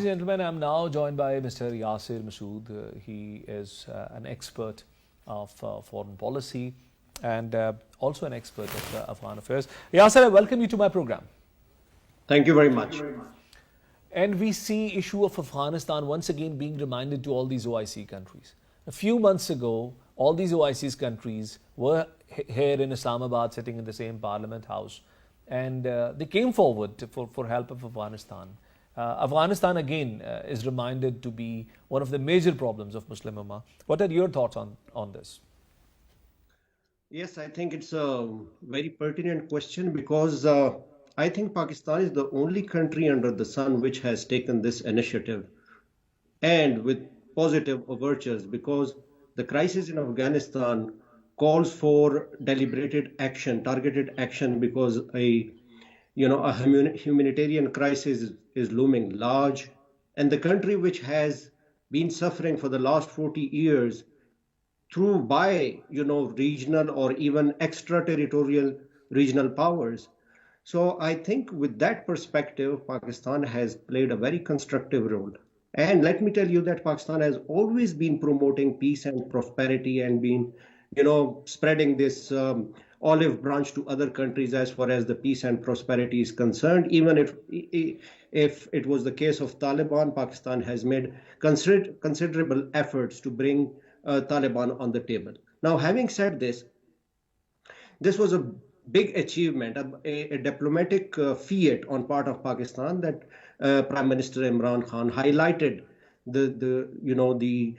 gentlemen, I'm now joined by Mr. Yasir Masood. He is an expert of foreign policy and also an expert of Afghan affairs. Yasir, I welcome you to my program. Thank you very much. And we see issue of Afghanistan once again being reminded to all these OIC countries. A few months ago, all these OIC countries were here in Islamabad sitting in the same parliament house, and they came forward for help of Afghanistan. Afghanistan again is reminded to be one of the major problems of Muslim Ummah. What are your thoughts on this? Yes, I think it's a very pertinent question because I think Pakistan is the only country under the sun which has taken this initiative and with positive overtures because the crisis in Afghanistan calls for deliberated action, targeted action because a humanitarian crisis is looming large, and the country which has been suffering for the last 40 years through by regional or even extraterritorial regional powers. So I think with that perspective, Pakistan has played a very constructive role. And let me tell you that Pakistan has always been promoting peace and prosperity and been, spreading this olive branch to other countries as far as the peace and prosperity is concerned. Even if it was the case of Taliban, Pakistan has made considerable efforts to bring Taliban on the table. Now, having said this, this was a big achievement, a diplomatic fiat on part of Pakistan that Prime Minister Imran Khan highlighted the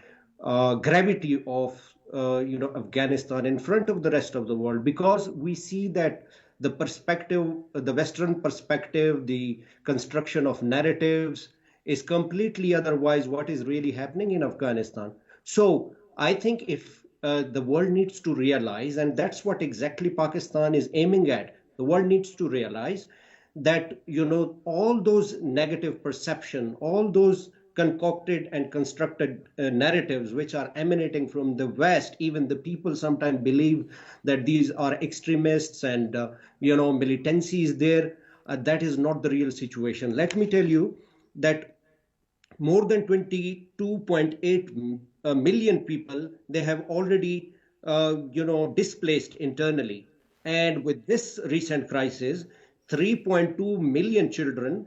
gravity of Afghanistan in front of the rest of the world, because we see that the perspective, the Western perspective, the construction of narratives is completely otherwise what is really happening in Afghanistan. So I think if the world needs to realize, and that's what exactly Pakistan is aiming at, the world needs to realize that all those negative perception, all those concocted and constructed narratives which are emanating from the West, even the people sometimes believe that these are extremists and militancy is there. That is not the real situation. Let me tell you that more than 22.8 million people they have already displaced internally, and with this recent crisis 3.2 million children,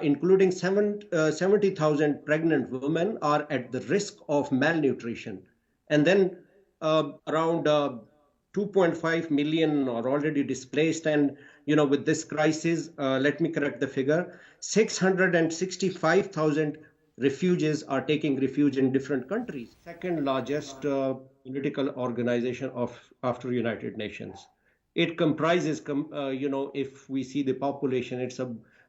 including 70,000 pregnant women, are at the risk of malnutrition, and then around 2.5 million are already displaced. And with this crisis, let me correct the figure, 665,000 refugees are taking refuge in different countries. Second largest political organization of after United Nations. It comprises, if we see the population, it's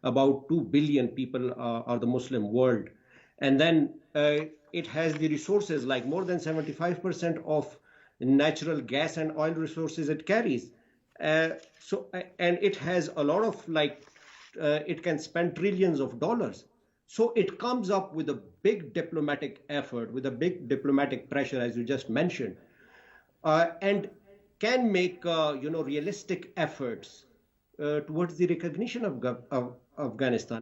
about 2 billion people are the Muslim world. And then it has the resources, like more than 75% of natural gas and oil resources it carries. And it has a lot of it can spend trillions of dollars. So it comes up with a big diplomatic effort, with a big diplomatic pressure, as you just mentioned, and can make realistic efforts towards the recognition of Afghanistan.